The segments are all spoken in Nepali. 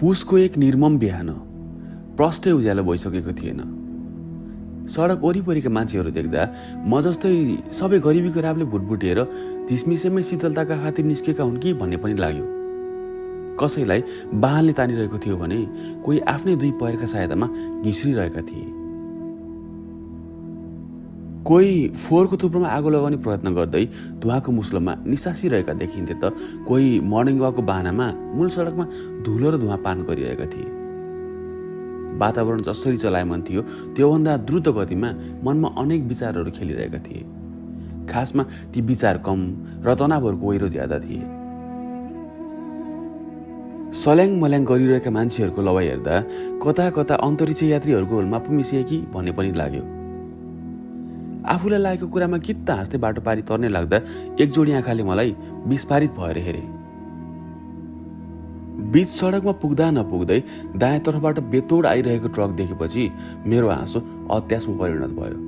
पुसको एक निर्मम बिहान प्रष्टै उज्यालो भइसकेको थिएन। सडक वरिपरिका मान्छेहरू देख्दा म जस्तै सबै गरिबीको रापले भुटभुटिएर झिसमिसेमै शीतलताका खातिर निस्केका हुन् कि भन्ने पनि लाग्यो। कसैलाई वाहनले तानिरहेको थियो भने कोही आफ्नै दुई पैरका सहायतामा घिस्रिरहेका थिए। कोही फोहोरको थुप्रोमा आगो लगाउने प्रयत्न गर्दै धुवाको मुस्लोमा निसासिरहेका देखिन्थे त कोही मर्निङ वाकको बाहनामा मूल सडकमा धुलो र धुवा पान गरिरहेका थिए। वातावरण जसरी चलायमान थियो त्योभन्दा द्रुत गतिमा मनमा अनेक विचारहरू खेलिरहेका थिए। खासमा ती विचार कम र तनावहरूको ओहिरो ज्यादा थिए। सल्याङ मल्याङ गरिरहेका मान्छेहरूको लवाई हेर्दा कता कता अन्तरिक्ष यात्रीहरूको होलमा पो मिसिए कि भन्ने पनि लाग्यो। आफूलाई लागेको कुरामा कित्ता हाँस्दै बाटो पारी तर्ने लाग्दा एक जोडी आँखाले मलाई विस्फारित भएर हेरे। बीच सडकमा पुग्दा नपुग्दै दायाँ तर्फबाट बेतोड आइरहेको ट्रक देखेपछि मेरो हाँसो अत्यासमा परिणत भयो।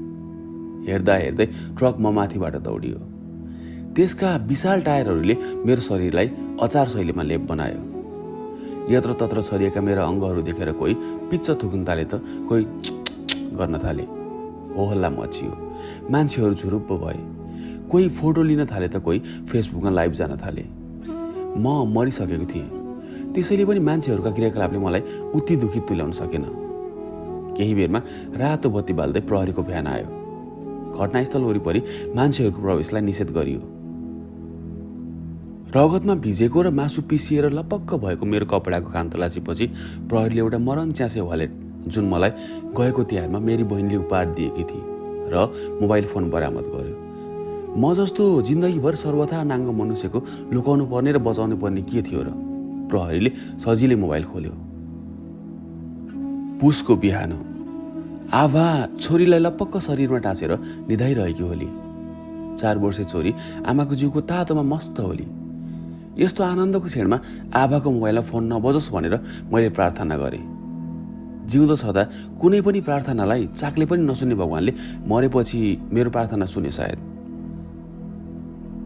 हेर्दा हेर्दै ट्रक म माथिबाट दौडियो। त्यसका विशाल टायरहरूले मेरो शरीरलाई अचार शैलीमा लेप बनायो। यत्र तत्र छरिएका मेरा अङ्गहरू देखेर कोही पिच्च थुक्न थाले त कोही गर्न थाले। हो हल्ला मचियो। मान्छेहरू झुरुप्प भए। कोही फोटो लिन थाले त कोही फेसबुकमा लाइभ जान थाले। म मरिसकेको थिएँ। त्यसैले पनि मान्छेहरूका क्रियाकलापले मलाई उति दुखी तुल्याउन सकेन। केही बेरमा रातो बत्ती बाल्दै प्रहरीको भ्यान आयो। घटनास्थल वरिपरि मान्छेहरूको प्रवेशलाई निषेध गरियो। रगतमा भिजेको र मासु पिसिएर लपक्क भएको मेरो कपडाको कान तलासीपछि प्रहरीले एउटा मरन च्यासे वालेट जुन मलाई गएको तिहारमा मेरी बहिनीले उपहार दिएकी थिए र मोबाइल फोन बरामद गर्यो। म जस्तो जिन्दगीभर सर्वथा नाङ्गो मनुष्यको लुकाउनु पर्ने र बचाउनु पर्ने के थियो र? प्रहरीले सजिलै मोबाइल खोल्यो। पुसको बिहान आभा छोरीलाई लपक्क शरीरमा टाँसेर निधाइरहेकी होली। 4 वर्षे छोरी आमाको जिउको तातोमा मस्त होली। यस्तो आनन्दको क्षणमा आभाको मोबाइलमा फोन नबजोस् भनेर मैले प्रार्थना गरेँ। जिउँदो छँदा कुनै पनि प्रार्थनालाई चाकले पनि नसुन्ने भगवानले मरेपछि मेरो प्रार्थना सुने सायद।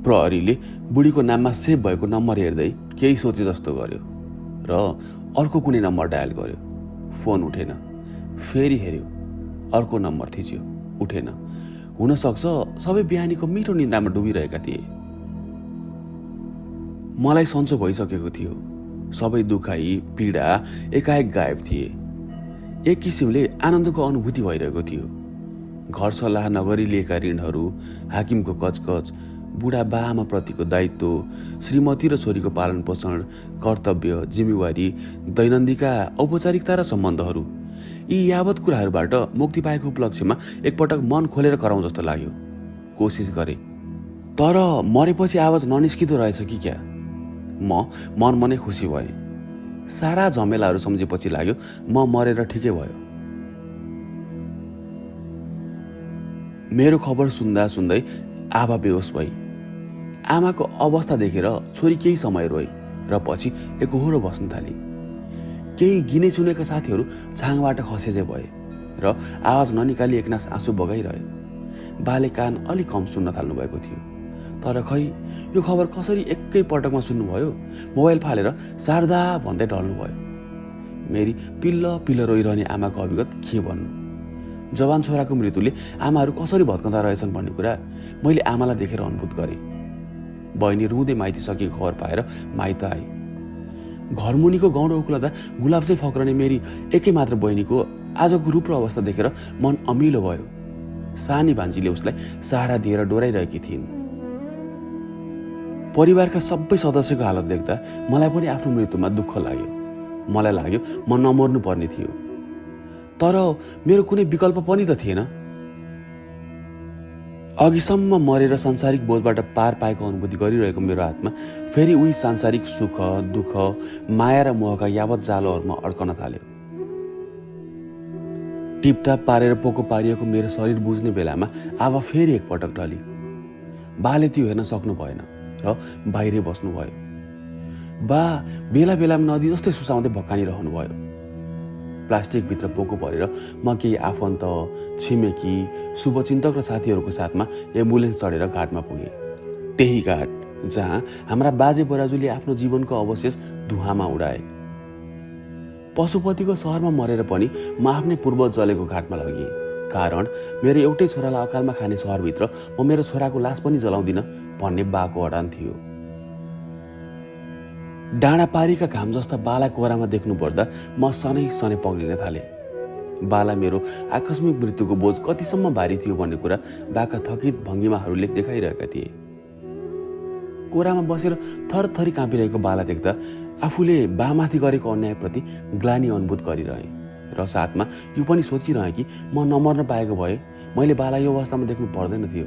प्रहरीले बुढीको नाममा सेभ भएको नम्बर हेर्दै केही सोचे जस्तो गर्यो र अर्को कुनै नम्बर डायल गर्यो। फोन उठेन। फेरि हेऱ्यो। अर्को नम्बर थिच्यो। उठेन। हुनसक्छ सबै बिहानीको मिठो निन्द्रामा डुबिरहेका थिए। मलाई सन्चो भइसकेको थियो। सबै दुखाइ पीडा एकाएक गायब थिए। एक किसिमले आनन्दको अनुभूति भइरहेको थियो। घर सल्लाह नगरी लिएका ऋणहरू, हाकिमको कचकच, बुढा बाआमा प्रतिको दायित्व, श्रीमती र छोरीको पालन पोषण, कर्तव्य, जिम्मेवारी, दैनन्दिका औपचारिकता र सम्बन्धहरू, यी यावत कुराहरूबाट मुक्ति पाएको उपलक्ष्यमा एकपटक मन खोलेर कराउँ जस्तो लाग्यो। कोसिस गरेँ। तर मरेपछि आवाज ननिस्किँदो रहेछ कि क्या? म मनै खुसी भएँ। सारा झमेलाहरू सम्झेपछि लाग्यो म मरेर ठिकै भयो। मेरो खबर सुन्दा सुन्दै आभा बेहोस भई। आमाको अवस्था देखेर छोरी केही समय रोए र पछि एकहोरो बस्न थाली। केही गिने चुनेका साथीहरू छाङबाट खसेजे भए र आवाज ननिकाली एकनास आँसु बगाइरहे। बाले कान अलि कम सुन्न थाल्नु भएको थियो। तर खै यो खबर कसरी एकै पटकमा सुन्नुभयो? मोबाइल फालेर शारदा भन्दै ढल्नुभयो। मेरी पिल्ल पिल्ल रोइरहने आमाको अभिगत के भन्नु? जवान छोराको मृत्युले आमाहरू कसरी भत्कँदा रहेछन् भन्ने कुरा मैले आमालाई देखेर अनुभूत गरेँ। बहिनी रुँदै माइती सकेको खबर पाएर माइत आए। घरमुनिको गौँडो उक्लदा गुलाब चाहिँ फक्रने मेरी एकै मात्र बहिनीको आजको रूप र अवस्था देखेर मन अमिलो भयो। सानी भान्जीले उसलाई सहारा दिएर डोराइरहेकी थिइन्। परिवारका सबै सदस्यको हालत देख्दा मलाई पनि आफ्नो मृत्युमा दुःख लाग्यो। मलाई लाग्यो म नमर्नु पर्ने थियो। तर मेरो कुनै विकल्प पनि त थिएन। अघिसम्म मरेर सांसारिक बोझबाट पार पाएको अनुभूति गरिरहेको मेरो हातमा फेरि उही सांसारिक सुख, दुःख, माया र मोहका यावत जालोहरूमा अड्कन थाल्यो। टिपटाप पारेर पोको पारिएको मेरो शरीर बुझ्ने बेलामा आवा फेरि एकपटक ढली। बाले त्यो हेर्न सक्नु भएन र बाहिरै बस्नुभयो। बा बेला बेलामा नदी जस्तै सुसाउँदै भक्कानी रहनुभयो। प्लास्टिकभित्र पोको परेर म केही आफन्त, छिमेकी, शुभचिन्तक र साथीहरूको साथमा एम्बुलेन्स चढेर घाटमा पुगेँ। त्यही घाट जहाँ हाम्रा बाजे बराजुले आफ्नो जीवनको अवशेष धुवामा उडाए। पशुपतिको सहरमा मरेर पनि म आफ्नै पूर्वज जलेको घाटमा लगेँ। कारण मेरो एउटै छोरालाई अकालमा खाने सहरभित्र म मेरो छोराको लास पनि जलाउँदिन भन्ने बाको अडान थियो। डाँडापारीका घाम जस्ता बाला कोरामा देख्नु पर्दा म सनै सनै पग्लिन थालेँ। बाला मेरो आकस्मिक मृत्युको बोझ कतिसम्म भारी थियो भन्ने कुरा बाका थकित भङ्गिमाहरूले देखाइरहेका थिए। कोरामा बसेर थरथरी काँपिरहेको बाला देख्दा आफूले बामाथि गरेको अन्यायप्रति ग्लानि अनुभूत गरिरहेँ र साथमा यो पनि सोचिरहेँ कि म नमर्न पाएको भए मैले बाला यो अवस्थामा देख्नु पर्दैन थियो।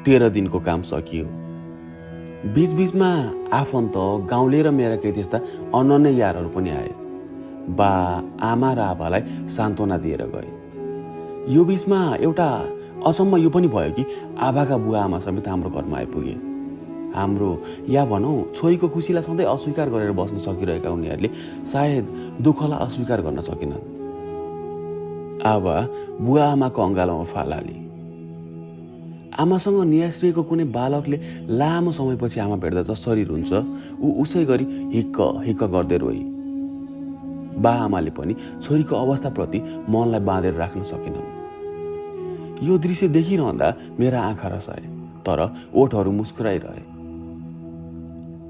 13 दिनको काम सकियो। बीचबीचमा आफन्त, गाउँले र मेरा केही त्यस्ता अनन्य यारहरू पनि आए। बा, आमा र आपालाई सान्त्वना दिएर गए। यो बीचमा एउटा अचम्म यो पनि भयो कि आबाका बुवा आमा समेत हाम्रो घरमा आइपुगे। हाम्रो या भनौँ छोरीको खुसीलाई सधैँ अस्वीकार गरेर बस्न सकिरहेका उनीहरूले सायद दुःखलाई अस्वीकार गर्न सकेनन्। आबा बुवा आमाको अँगालोमा फाल हाले। आमासँग नियास्रिएको कुनै बालकले लामो समयपछि आमा भेट्दा जसरी रुन्छ ऊ उसै गरी हिक्क हिक्क गर्दै रोए। बा आमाले पनि छोरीको अवस्थाप्रति मनलाई बाँधेर राख्न सकेनन्। यो दृश्य देखिरहँदा मेरा आँखा रसाए, तर ओठहरू मुस्कुराइरहे।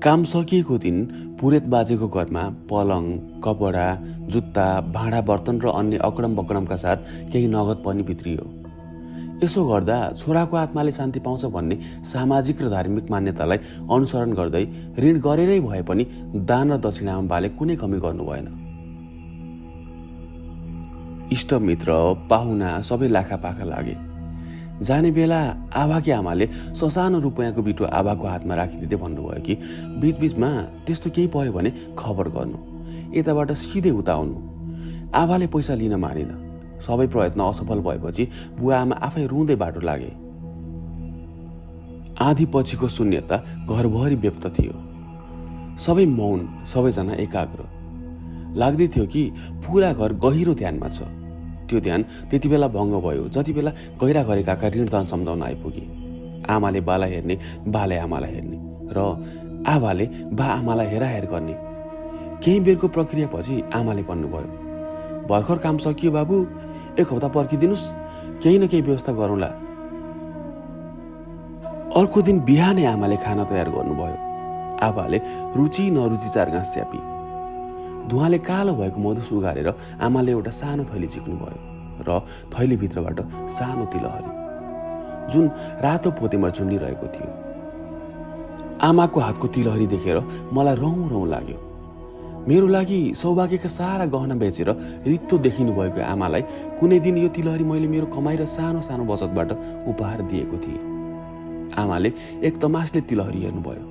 काम सकिएको दिन पुरेत बाजेको घरमा पलङ, कपडा, जुत्ता, भाँडा बर्तन र अन्य अकडम बकडमका साथ केही नगद पनि भित्रियो। यसो गर्दा छोराको आत्माले शान्ति पाउँछ भन्ने सामाजिक र धार्मिक मान्यतालाई अनुसरण गर्दै ऋण गरेरै भए पनि दान र दक्षिणामा बाले कुनै कमी गर्नु भएन। इष्टमित्र, पाहुना सबै लाखापाखा लागे। जाने बेला आबाकी आमाले ससानो रुपैयाँको बिटो आबाको हातमा राखिदिँदै भन्नुभयो कि बीचबीचमा त्यस्तो केही पर्यो भने खबर गर्नु, यताबाट सिधै उता आउनु। आबाले पैसा लिन मानेन। सबै प्रयत्न असफल भएपछि बुवा आमा आफै रुँदै बाटो लागे। आधी पछिको शून्यता घरभरि व्यक्त थियो। सबै मौन, सबैजना एकाग्र। लाग्दै थियो कि पुरा घर गहिरो ध्यानमा छ। त्यो ध्यान त्यति बेला भङ्ग भयो जति बेला गहिरा गरेकाका ऋणदान सम्झाउन आइपुगे। आमाले बालाई हेर्ने, बाले आमालाई हेर्ने र आबाले बा आमालाई हेराहेर गर्ने। केही बेरको प्रक्रियापछि आमाले भन्नुभयो, भर्खर काम सकियो बाबु, 1 हप्ता पर्खिदिनुस्, केही न केही व्यवस्था गरौँला। अर्को दिन बिहानै आमाले खाना तयार गर्नुभयो। आबाले रुचि नरुचि 4 गाँस च्यापी। धुवाले कालो भएको मधुस उगारेर आमाले एउटा सानो थैली झिक्नुभयो र थैलीभित्रबाट सानो तिलहरी जुन रातो पोतेमा चुन्डिरहेको थियो। आमाको हातको तिलहरी देखेर मलाई रौँ रौँ लाग्यो। मेरो लागि सौभाग्यका सारा गहना बेचेर रित्तो देखिनु भएको आमालाई कुनै दिन यो तिलहरी मैले मेरो कमाई र सानो सानो बचतबाट उपहार दिएको थिएँ। आमाले एक तमासले तिलहरी हेर्नुभयो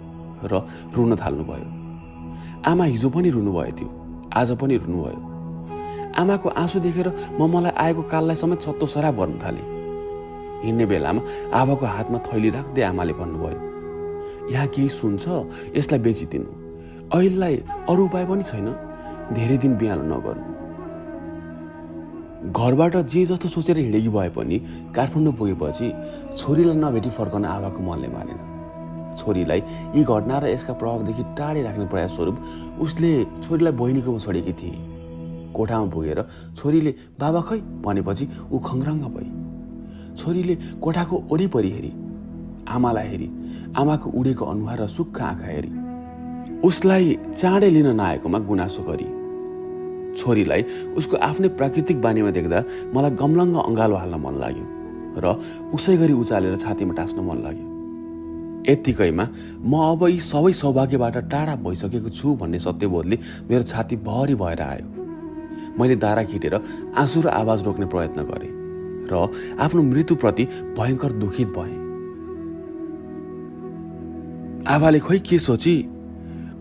र रुन थाल्नुभयो। आमा हिजो पनि रुनुभयो थियो, आज पनि रुनुभयो। आमाको आँसु देखेर मलाई आएको काललाई समेत सत्तो सराप गर्न थाले। हिँड्ने बेलामा आबाको हातमा थैली राख्दै आमाले भन्नुभयो, यहाँ केही सुन्छ, यसलाई बेचिदिनु। अहिलेलाई अरू उपाय पनि छैन, धेरै दिन बिहान नगर्नु। घरबाट जे जस्तो सोचेर हिँडेकी भए पनि काठमाडौँ पुगेपछि छोरीलाई नभेटी फर्कन आबाको मनले मानेन। छोरीलाई यी घटना र यसका प्रभावदेखि टाढै राख्ने प्रयास स्वरूप उसले छोरीलाई बहिनीकोमा छोडेकी थिए। कोठामा पुगेर छोरीले बाबा खै भनेपछि ऊ खङ्ग्रङ्ग भई। छोरीले कोठाको वरिपरि हेरी, आमालाई हेरी, आमाको उडेको अनुहार र सुक्खा आँखा हेरी। उसलाई चाँडै लिन नआएकोमा गुनासो गरी। छोरीलाई उसको आफ्नै प्राकृतिक बानीमा देख्दा मलाई गमलङ्ग अँगालो हाल्न मन लाग्यो र उसै गरी उचालेर छातीमा टास्न मन लाग्यो। यत्तिकैमा म अब यी सबै सौभाग्यबाट टाढा भइसकेको छु भन्ने सत्यबोधले मेरो छाती भरि भएर आयो। मैले दारा खिटेर आँसु र आवाज रोक्ने प्रयत्न गरेँ र आफ्नो मृत्युप्रति भयङ्कर दुखित भएँ। आबाले खोइ के सोची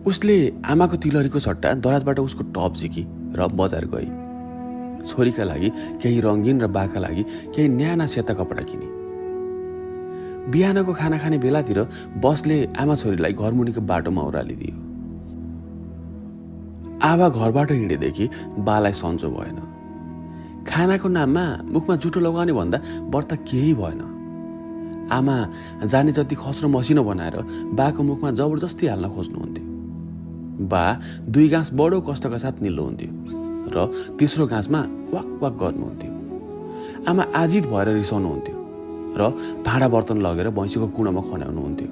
उसले आमाको तिलहरीको सट्टा दराजबाट उसको टप झिकी र बजार गई। छोरीका लागि केही रङ्गीन र बाका लागि केही न्याना सेता कपडा किने। बिहानको खाना खाने बेलातिर बसले आमा छोरीलाई घरमुनिको बाटोमा ओह्रालिदियो। आबा घरबाट हिँडेदेखि बालाई सन्चो भएन। खानाको नाममा मुखमा जुठो लगाउने भन्दा व्रत केही भएन। आमा जाने जति खस्रो मसिनो बनाएर बाको मुखमा जबरजस्ती हाल्न खोज्नुहुन्थ्यो। बा 2 गाँस बडो कष्टका साथ निल्नुहुन्थ्यो र तेस्रो गाँसमा वाक वाक गर्नुहुन्थ्यो। आमा आजित भएर रिसाउनुहुन्थ्यो र भाँडा बर्तन लगेर भैँसीको कुँडोमा खन्याउनुहुन्थ्यो।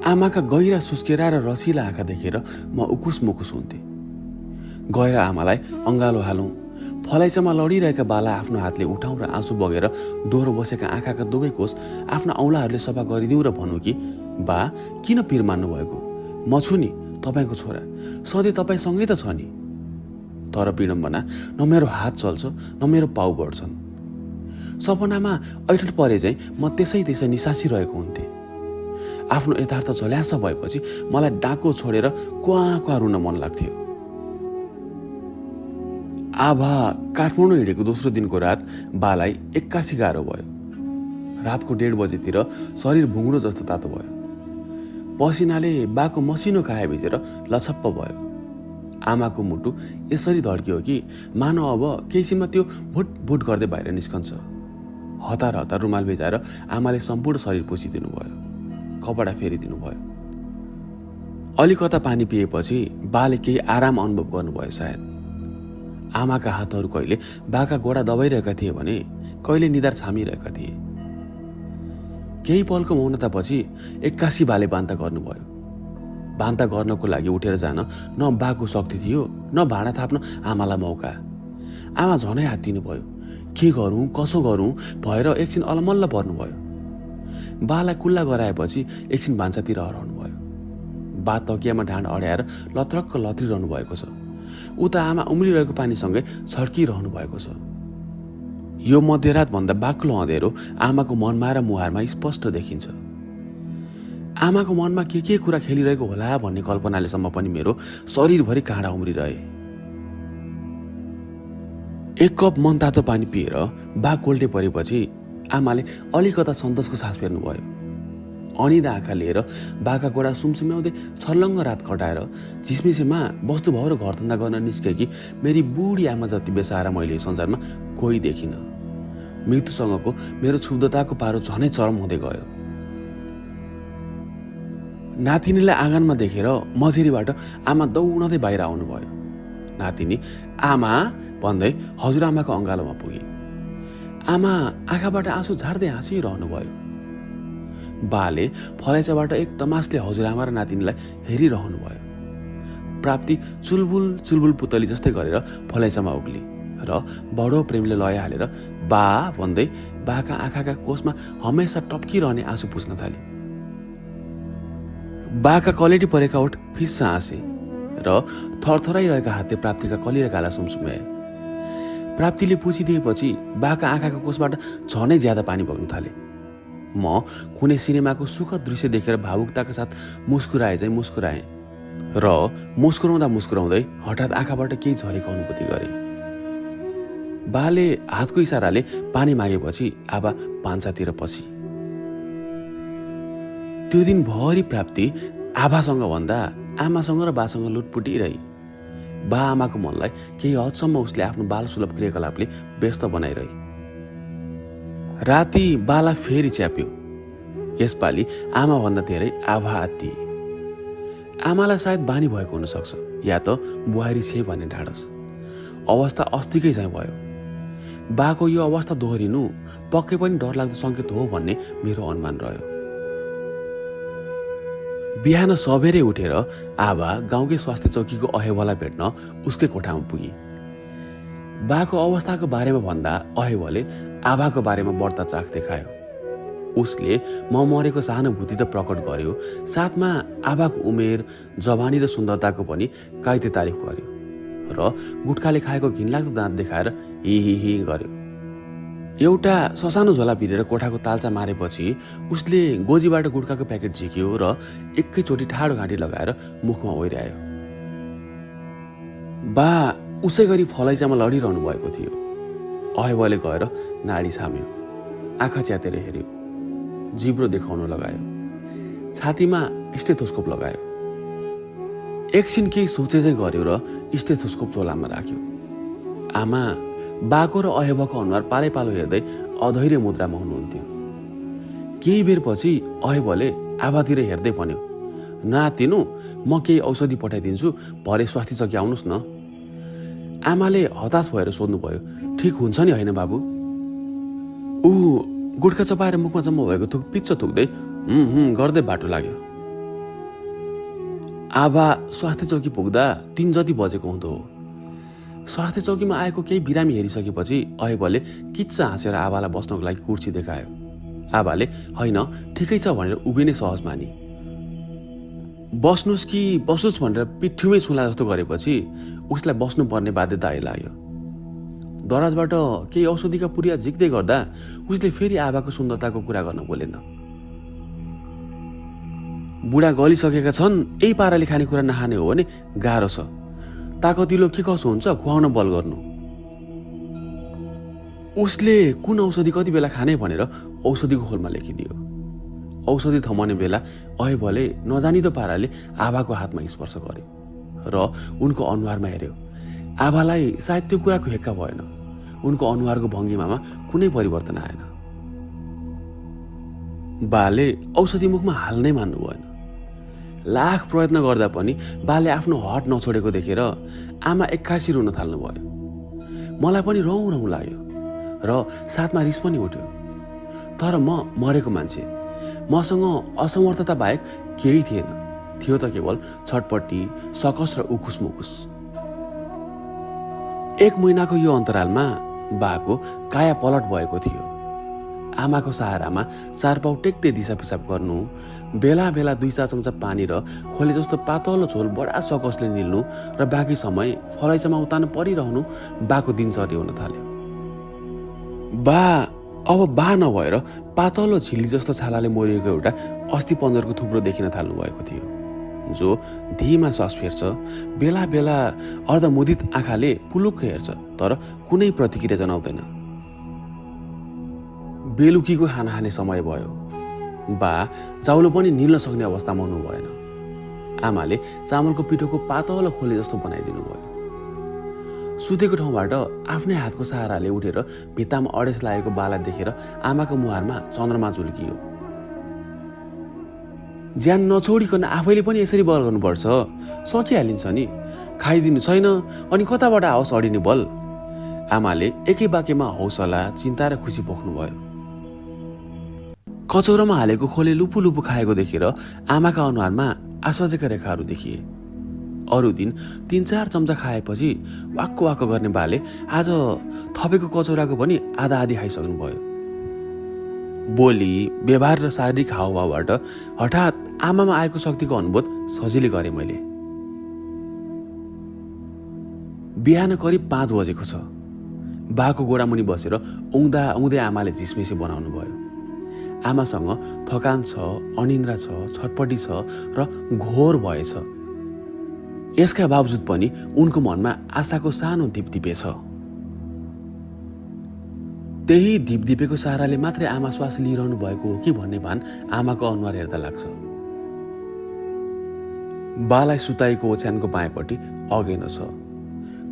आमाका गहिरा सुस्केरा र रसिला आँखा देखेर म उकुस मुकुस हुन्थेँ। गएर आमालाई अँगालो हालौँ, फलैचामा लडिरहेका बाला आफ्नो हातले उठाउँ र आँसु बगेर दोहोरो बसेका आँखाका दुवै कोष आफ्ना औँलाहरूले सफा गरिदिउँ र भनौँ कि बा किन पिर मान्नु भएको, म छु नि तपाईँको छोरा, सधैँ तपाईँसँगै त छ नि। तर विडम्बना, न मेरो हात चल्छ न मेरो पाउ बढ्छन्। सपनामा ऐठल परे चाहिँ म त्यसै निसासिरहेको हुन्थेँ। आफ्नो यथार्थ झल्यास भएपछि मलाई डाको छोडेर क्वा क्वा रुन मन लाग्थ्यो। आभा काठमाडौँ हिँडेको दोस्रो दिनको रात बालाई 81 गाह्रो भयो। रातको 1:30 बजेतिर शरीर भुङ्रो जस्तो तातो भयो। पसिनाले बाको मसिनो काया भिजेर लछप्प भयो। आमाको मुटु यसरी धड्कियो कि मानव अब केहीमा त्यो भुट भुट गर्दै बाहिर निस्कन्छ। हतार हतार रुमाल भिजाएर आमाले सम्पूर्ण शरीर पुछिदिनु भयो, कपडा फेरिदिनु भयो। अलिकता पानी पिएपछि बाले केही आराम अनुभव गर्नुभयो सायद। आमाका हातहरू कहिले बाका गोडा दबाइरहेका थिए भने कहिले निधार छामिरहेका थिए। केही पलको मौनतापछि 81 बाले बान्ता गर्नुभयो। बान्ता गर्नको लागि उठेर जान न बाको शक्ति थियो न भाँडा थाप्न आमालाई मौका। आमा झनै हात्तिनु भयो। के गरौँ कसो गरौँ भएर एकछिन अलमल्ल पर्नुभयो। बालाई कुल्ला गराएपछि एकछिन भान्सातिर हराउनु भयो। बा तकियामा ढाड अड्याएर लत्रक्क लत्रिरहनु भएको छ। उता आमा उम्रिरहेको पानीसँगै छड्किरहनु भएको छ। यो मध्यरात भन्दा बाक्लो अँधेरो आमाको मनमा र मुहारमा स्पष्ट देखिन्छ। आमाको मनमा के कुरा खेलिरहेको होला भन्ने कल्पनालेसम्म पनि मेरो शरीरभरि काँडा उम्रिरहे। 1 कप मनतातो पानी पिएर बा कोल्टे परेपछि आमाले अलिकता सन्तोषको सास फेर्नुभयो। अनिदा आँखा लिएर बाका गोडा सुमसुम्याउँदै छर्लङ्ग रात कटाएर झिसमिसेमा वस्तु भएर घरधन्दा गर्न निस्केकी मेरी बुढी आमा जति बेसारा मैले संसारमा कोही देखिनँ। मृत्युसँगको मेरो क्षुब्धताको पारो झनै चरम हुँदै गयो। नातिनीलाई आँगनमा देखेर मझेरीबाट आमा दौडँदै बाहिर आउनुभयो। नातिनी आमा भन्दै हजुरआमाको अँगालोमा पुगे। आमा आँखाबाट आँसु झार्दै हाँसिरहनु भयो। बाले फलैचाबाट एक तमासले हजुरआमा र नातिनीलाई हेरिरहनु भयो। प्राप्ति चुलबुल चुलबुल पुतली जस्तै गरेर फलैचामा उक्ली र बडो प्रेमले लय हालेर बा भन्दै बाका आँखाका कोषमा हमेसा टप्किरहने आँसु पुस्न थाले। बाका कलेटी परेका ओठ फिस्सा हाँसे र थरथराइरहेका हातले प्राप्तिका कलिरा गाला सुमसुम्याए। प्राप्तिले पुछिदिएपछि बाका आँखाका कोषबाट झनै ज्यादा पानी बग्न थाले। म कुनै सिनेमाको सुखद दृश्य देखेर भावुकताका साथ मुस्कुराए चाहिँ मुस्कुराएँ र मुस्कुराउँदा मुस्कुराउँदै हठात आँखाबाट केही झरेको अनुभूति गरेँ। बाले हातको इसाराले पानी मागेपछि आबा भान्सातिर पसी। त्यो दिन भरि प्राप्ति आभासँग भन्दा आमासँग र बासँग लुटपुटिरही। बा आमाको मनलाई केही हदसम्म उसले आफ्नो बाल सुलभ क्रियाकलापले व्यस्त बनाइरही। राति बाला फेरि च्याप्यो। यसपालि आमा भन्दा धेरै आभा आत्ती। आमालाई सायद बानी भएको हुन सक्छ या त बुहारी छे भन्ने ढाडस। अवस्था अस्तिकै चाहिँ भयो। बाको यो अवस्था दोहोरिनु पक्कै पनि डरलाग्दो सङ्केत हो भन्ने मेरो अनुमान रह्यो। बिहान सबेरै उठेर आभा गाउँकै स्वास्थ्य चौकीको अहेवालाई भेट्न उसकै कोठामा पुगी। बाको अवस्थाको बारेमा भन्दा अहेवाले आभाको बारेमा बढ्ता चाख देखायो। उसले म मरेको सहानुभूति त प्रकट गर्यो, साथमा आभाको उमेर, जवानी र सुन्दरताको पनि काइते तारिफ गर्यो र गुटखाले खाएको घिनलाग्दो दाँत देखाएर हि हि हि गर्यो। एउटा ससानो झोला भिरेर कोठाको तालचा मारेपछि उसले गोजीबाट गुटखाको प्याकेट झिक्यो र एकैचोटि ठाडो घाँटी लगाएर मुखमा ओइर्यायो। बा उसै गरी फलैचामा लडिरहनु भएको थियो। अहेवाले गएर नाडी छाम्यो, आँखा च्यातेर हेऱ्यो, जिब्रो देखाउन लगायो, छातीमा स्टेथोस्कोप लगायो। एकछिन केही सोचे चाहिँ गर्यो र स्टेथोस्कोप चोलामा राख्यो। आमा बाको र अहेवाको अनुहार पालै पालो हेर्दै अधैर्य मुद्रामा हुनुहुन्थ्यो। केही बेरपछि अहेवाले आभातिर हेर्दै भन्यो, नआत्तिनु, म केही औषधि पठाइदिन्छु, भरे स्वास्थ्य चौकी आउनुहोस् न। आमाले हताश भएर सोध्नुभयो, ठिक हुन्छ नि होइन बाबु? ऊ गुट्खा चपाएर मुखमा जम्मा भएको थुक पिच्च थुक्दै गर्दै बाटो लाग्यो। आभा स्वास्थ्य चौकी पुग्दा 3 जति बजेको हुँदो हो। स्वास्थ्य चौकीमा आएको केही बिरामी हेरिसकेपछि अहेबले किच्च हाँसेर आभालाई बस्नको लागि कुर्सी देखायो। आभाले होइन ठिकै छ भनेर उभिनै सहज मानी। बस्नुहोस् कि बस्नुहोस् भनेर पिठ्युमै छुला जस्तो गरेपछि उसलाई बस्नुपर्ने बाध्यता आइलाग्यो। दराजबाट केही औषधिका पुरिया झिक्दै गर्दा उसले फेरि आभाको सुन्दरताको कुरा गर्न बोलेन। बुढा गलिसकेका छन्, यही पाराले खानेकुरा नखाने हो भने गाह्रो छ। ताकतिलो के कसो हुन्छ खुवाउन बल गर्नु। उसले कुन औषधि कति बेला खाने भनेर औषधिको खोलमा लेखिदियो। औषधि थमाउने बेला अहेबले नजानिदो पाराले आभाको हातमा स्पर्श गर्यो र उनको अनुहारमा हेऱ्यो। आभालाई सायद त्यो कुराको हेक्का भएन। उनको अनुहारको भङ्गिमामा कुनै परिवर्तन आएन। बाले औषधि मुखमा हाल्नै मान्नु भएन। लाख प्रयत्न गर्दा पनि बाले आफ्नो हट नछोडेको देखेर आमा एक्कासी रुन थाल्नुभयो। मलाई पनि रौँ रौँ लाग्यो र साथमा रिस पनि उठ्यो। तर म मरेको मान्छे, मसँग असमर्थता बाहेक केही थिएन। थियो त केवल छटपट्टि, सकस र उखुस मुखुस। 1 महिनाको यो अन्तरालमा बाको काया पलट भएको थियो। आमाको सहारामा 4 पाउ टेक्दै दिसा पिसाब गर्नु, बेला बेला 2-4 चम्चा पानी र खोले जस्तो पातलो झोल बडा सकसले निल्नु र बाँकी समय फलैचामा उतार्नु परिरहनु बाको दिनचर्या हुन थाल्यो। अब बा नभएर पातलो झिल्ली जस्तो छालाले मोरिएको एउटा अस्ति पन्जरको थुप्रो देखिन थाल्नु भएको थियो, जो धीमा श्वास फेर्छ, बेला बेला अर्धमुदित आँखाले पुलुक्क हेर्छ, तर कुनै प्रतिक्रिया जनाउँदैन। बेलुकीको खाना खाने समय भयो। बा चाउलो पनि निल्न सक्ने अवस्थामा हुनु भएन। आमाले चामलको पिठोको पातलो खोले जस्तो बनाइदिनु भयो। सुतेको ठाउँबाट आफ्नै हातको सहाराले उठेर भित्तामा अडेस लागेको बाला देखेर आमाको मुहारमा चन्द्रमा झुल्कियो। ज्यान नछोडिकन आफैले पनि यसरी बल गर्नुपर्छ, सकिहालिन्छ नि। खाइदिनु छैन अनि कताबाट आओस् अडिने बल। आमाले एकै वाक्यमा हौसला, चिन्ता र खुसी पोख्नुभयो। कचौरामा हालेको खोले लुपु लुपु खाएको देखेर आमाका अनुहारमा आश्चर्यका रेखाहरू देखिए। अरू दिन 3-4 चम्चा खाएपछि वाक्क वाक्क गर्ने बाले आज थपेको कचौराको पनि आधा आधी खाइसक्नुभयो। बोली, व्यवहार र शारीरिक हावभावबाट हठात आमामा आएको शक्तिको अनुभूत सजिलै गरेँ मैले। बिहान करिब 5 बजेको छ। बाको गोडामुनि बसेर उँदा उँदै आमाले झिसमिसी बनाउनु भयो। आमासँग थकान छ, अनिन्द्रा छ, छटपटी छ र घोर भएछ। यसका बावजुद पनि उनको मनमा आशाको सानो धिपधिपे छ। त्यही धिपधिपेको सहाराले मात्रै आमा श्वास लिइरहनु भएको हो कि भन्ने भान आमाको अनुहार हेर्दा लाग्छ। बालाई सुताएको ओछ्यानको बायाँपट्टि अगेनो छ।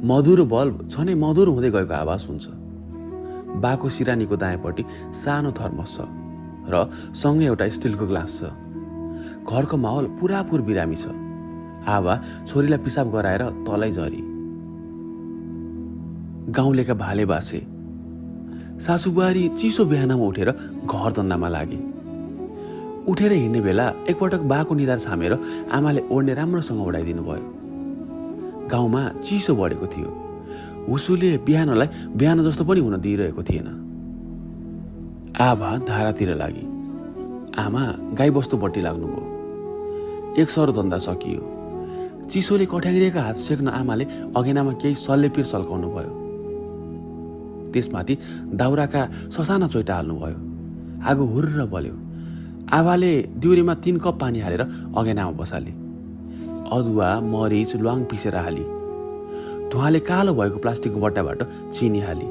मधुरो बल्ब छनै मधुरो हुँदै गएको आवाज हुन्छ। बाको सिरानीको दायाँपट्टि सानो थर्मस छ र सँगै एउटा स्टिलको ग्लास छ। घरको माहौल पुरापुर बिरामी छ। आवा छोरीलाई पिसाब गराएर तलै झरी। गाउँलेका भाले बासे। सासुबुहारी चिसो बिहानमा उठेर घर धन्दामा लागे। उठेर हिँड्ने बेला एकपटक बाको निधार छामेर आमाले ओढ्ने राम्रोसँग ओढाइदिनु भयो। गाउँमा चिसो बढेको थियो। हुसुले बिहानलाई बिहान जस्तो पनि हुन दिइरहेको थिएन। आभा धारातिर लागि। आमा गाईबस्तुपट्टि लाग्नुभयो। एक सरो धन्दा सकियो। चिसोले कठ्याङ्ग्रिएका हात सेक्न आमाले अघेनामा केही सल्लेपिर सल्काउनु भयो। त्यसमाथि दाउराका ससाना चोइटा हाल्नुभयो। आगो हुर्र बल्यो। आभाले दिउरेमा 3 कप पानी हालेर अघेनामा बसाली। अदुवा, मरिच, ल्वाङ पिसेर हाली। धुवाले कालो भएको प्लास्टिकको बट्टाबाट चिनी हाली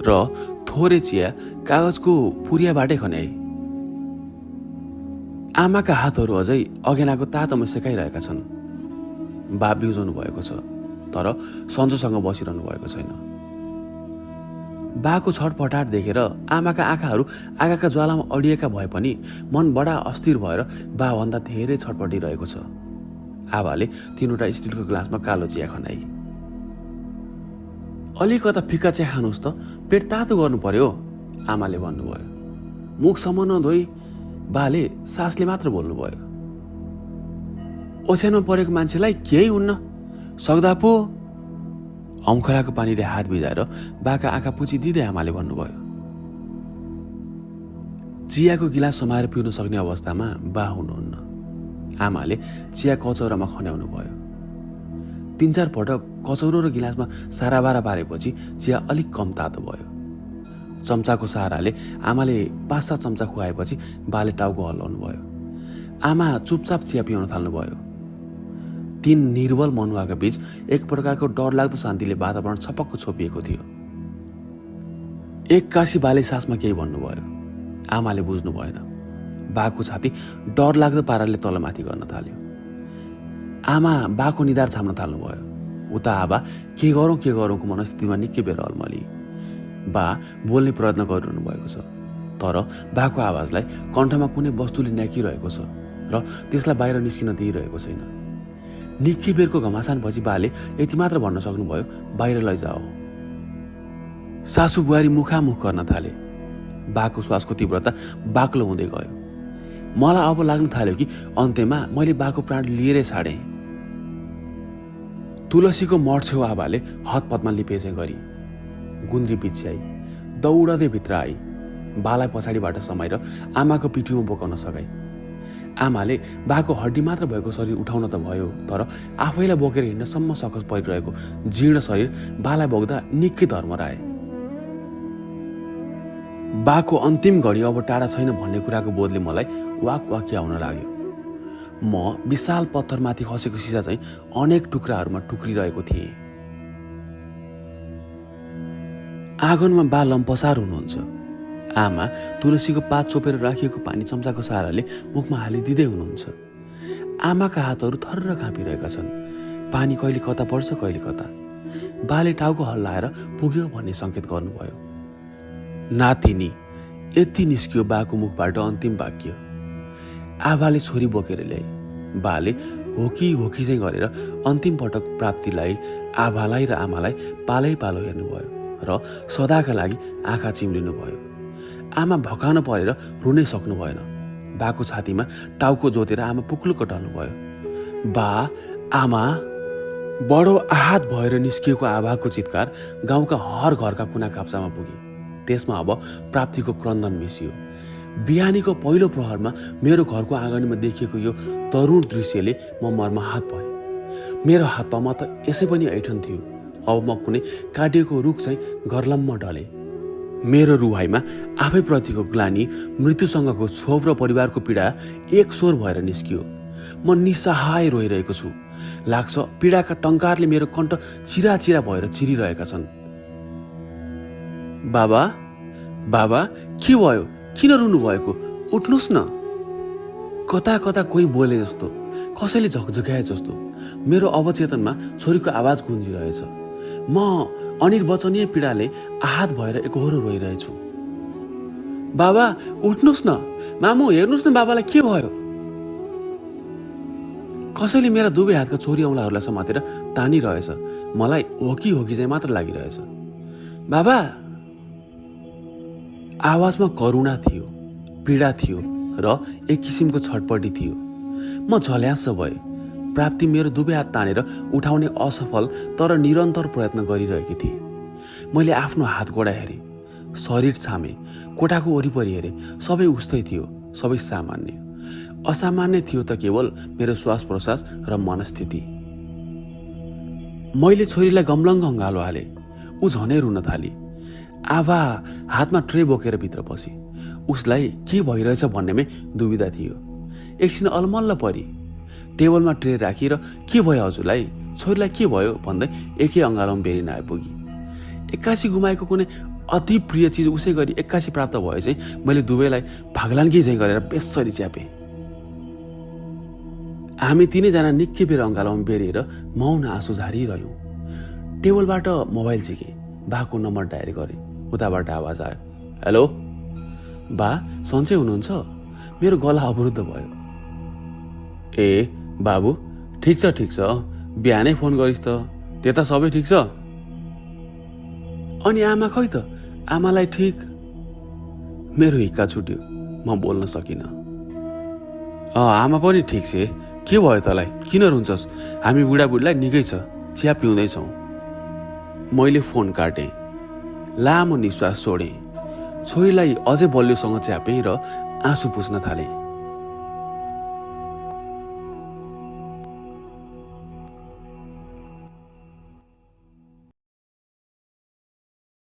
र थोरै चिया कागजको पुरियाबाटै खन्याए। आमाका हातहरू अझै अघेनाको तातोमा सेकाइरहेका छन्। बा बिउजनु भएको छ, तर सन्चोसँग बसिरहनु भएको छैन। बाको छटपटाट देखेर आमाका आँखाहरू आगाका ज्वालामा अडिएका भए पनि मन बडा अस्थिर भएर बाभन्दा धेरै छटपटिरहेको छ। आबाले 3वटा स्टिलको ग्लासमा कालो चिया खनाई। अलिकता फिक्का चिया खानुहोस् त, पेट तातो गर्नु पर्यो, आमाले भन्नुभयो। मुखसम्म नधोई बाले सासले मात्र बोल्नुभयो। ओछ्यानमा परेको मान्छेलाई केही हुन्न, सक्दा पो। औँखराको पानीले हात भिजाएर बाका आँखा पुछिदिँदै आमाले भन्नुभयो। चियाको गिलास समाएर पिउन सक्ने अवस्थामा बा हुनुहुन्न। आमाले चिया कचौरामा खन्याउनु भयो। 3-4 पटक कचौरो र गिलासमा साराबारा पारेपछि चिया अलिक कम तातो भयो। चम्चाको सहाराले आमाले 5-7 चम्चा खुवाएपछि बाले टाउको हल्लाउनु भयो। आमा चुपचाप चिया पिउन थाल्नुभयो। 3 निर्बल मनुवाका बीच एक प्रकारको डरलाग्दो शान्तिले वातावरण छपक्क छोपिएको थियो। एक्कासी बाले सासमा केही भन्नुभयो। आमाले बुझ्नु भएन। बाको छाती डरलाग्दो पाराले तलमाथि गर्न थाल्यो। आमा बाको निधार छाम्न थाल्नुभयो। उता आबा के गरौँको मनस्थितिमा निकै बेर अलमली। बा बोल्ने प्रयत्न गरिरहनु भएको छ, तर बाको आवाजलाई कण्ठमा कुनै वस्तुले न्याकिरहेको छ र त्यसलाई बाहिर निस्किन दिइरहेको छैन। निकै बेरको घमासानपछि बाले यति मात्र भन्न सक्नुभयो, बाहिर लैजाओ। सासु बुहारी मुखामुख गर्न थाले। बाको श्वासको तीव्रता बाक्लो हुँदै गयो। मलाई अब लाग्न थाल्यो कि अन्त्यमा मैले बाको प्राण लिएरै छाडेँ। तुलसीको मठ छेउ आबाले हतपतमा लिपेचे गरी गुन्द्री पिछ्याई दौडदै भित्र आई। बालाई पछाडिबाट समाएर आमाको पिठीमा बोकाउन सकाई। आमाले बाको हड्डी मात्र भएको शरीर उठाउन त भयो, तर आफैलाई बोकेर हिँड्नसम्म सकस परिरहेको जीर्ण शरीर बालाई बोक्दा निकै धर्मराए। बाको अन्तिम घडी अब टाढा छैन भन्ने कुराको बोधले मलाई वाकवाकी आउन लाग्यो। म विशाल पत्थरमाथि खसेको सिसा चाहिँ अनेक टुक्राहरूमा टुक्रिरहेको थिएँ। आँगनमा बा लम्पसार हुनुहुन्छ। आमा तुलसीको पात चोपेर राखिएको पानी चम्चाको सहाराले मुखमा हालिदिँदै हुनुहुन्छ। आमाका हातहरू थर्र काँपिरहेका छन्। पानी कहिले कता पर्छ कहिले कता। बाले टाउको हल्लाएर पुग्यो भन्ने सङ्केत गर्नुभयो। नातिनी, यति निस्कियो बाको मुखबाट अन्तिम वाक्य। आबाले छोरी बोकेर ल्याए। बाले होकी चाहिँ गरेर अन्तिम पटक प्राप्तिलाई, आबालाई र आमालाई पालै पालो हेर्नुभयो र सदाका लागि आँखा चिम्लिनुभयो। आमा भकाउन परेर रुनै सक्नु भएन। बाको छातीमा टाउको जोतेर आमा पुक्लुक टल्नुभयो। बा, आमा। बडो आहत भएर निस्किएको आभाको चित्कार गाउँका हर घरका कुना काप्चामा पुगे। त्यसमा अब प्राप्तिको क्रन्दन मिसियो। बिहानीको पहिलो प्रहरमा मेरो घरको आँगनमा देखिएको यो तरुण दृश्यले म मर्माहत भएँ। मेरो हातपामा त यसै पनि ऐठन थियो। अब म कुनै काटिएको रुख चाहिँ गर्लम्म ढले। मेरो रुहाईमा आफैप्रतिको ग्लानी, मृत्युसँगको क्षोभ र परिवारको पीडा एक स्वर भएर निस्कियो। म निसहाय रोइरहेको छु। लाग्छ पीडाका टङ्कारले मेरो कण्ठ चिरा भएर चिरिरहेका छन्। बाबा, बाबा, के भयो? किन रुनु भएको? उठ्नुहोस् न। कता कता कोही बोले जस्तो, कसैले झकझक्याए जस्तो मेरो अवचेतनमा छोरीको आवाज गुन्जिरहेछ। म अनिर्वचनीय पीडाले आहत भएर एकहोरो रोइरहेछु। बाबा, उठ्नुहोस् न। मामु, हेर्नुहोस् न बाबालाई के भयो? कसैले मेरा दुवै हातका छोरी औँलाहरूलाई समातेर तानिरहेछ। मलाई होकी चाहिँ मात्र लागिरहेछ। बाबा। आवाजमा करुणा थियो, पीडा थियो र एक किसिमको छटपटी थियो। म झल्यास भए। प्राप्ति मेरो दुवै हात तानेर उठाउने असफल तर निरन्तर प्रयत्न गरिरहेकी थिए। मैले आफ्नो हात गोडा हेरेँ, शरीर छामेँ, कोठाको वरिपरि हेरेँ। सबै उस्तै थियो, सबै सामान्य। असामान्य थियो त केवल मेरो श्वास प्रश्वास र मनस्थिति। मैले छोरीलाई गम्लङ्ग अँगालो हालेँ। ऊ झनै रुन थाली। आभा हातमा ट्रे बोकेर भित्र पसी। उसलाई के भइरहेछ भन्नेमै दुविधा थियो। एकछिन अलमल्ल परी। टेबलमा ट्रे राखी र के भयो हजुरलाई, छोरीलाई के भयो भन्दै एकै अँगालोमा बेरिन आइपुगी। एक्कासी गुमाएको कुनै अति प्रिय चिज उसै गरी एक्कासी प्राप्त भए चाहिँ मैले दुवैलाई भाग्लान्गी चाहिँ गरेर बेसरी च्यापेँ। हामी तीनैजना निकै बेर अँगालोमा बेरिएर मौन आँसु झारिरह्यौँ। टेबलबाट मोबाइल झिकेँ। बाको नम्बर डायल गरेँ। उताबाट आवाज आयो, हेलो बा, सन्चै हुनुहुन्छ? मेरो गला अवरुद्ध भयो। ए बाबु, ठिक छ, बिहानै फोन गरिस् त, त्यता सबै ठिक छ? अनि आमा खै त? आमालाई ठिक? मेरो हिक्का छुट्यो, म बोल्न सकिनँ। आमा पनि ठिक छे, के भयो तँलाई? किन रुन्छस्? हामी बुढाबुढीलाई निकै छ, चिया पिउँदैछौँ। मैले फोन काटेँ, लामो निश्वास छोडेँ, छोरीलाई अझै बलियोसँग च्यापेँ र आँसु पुस्न थालेँ।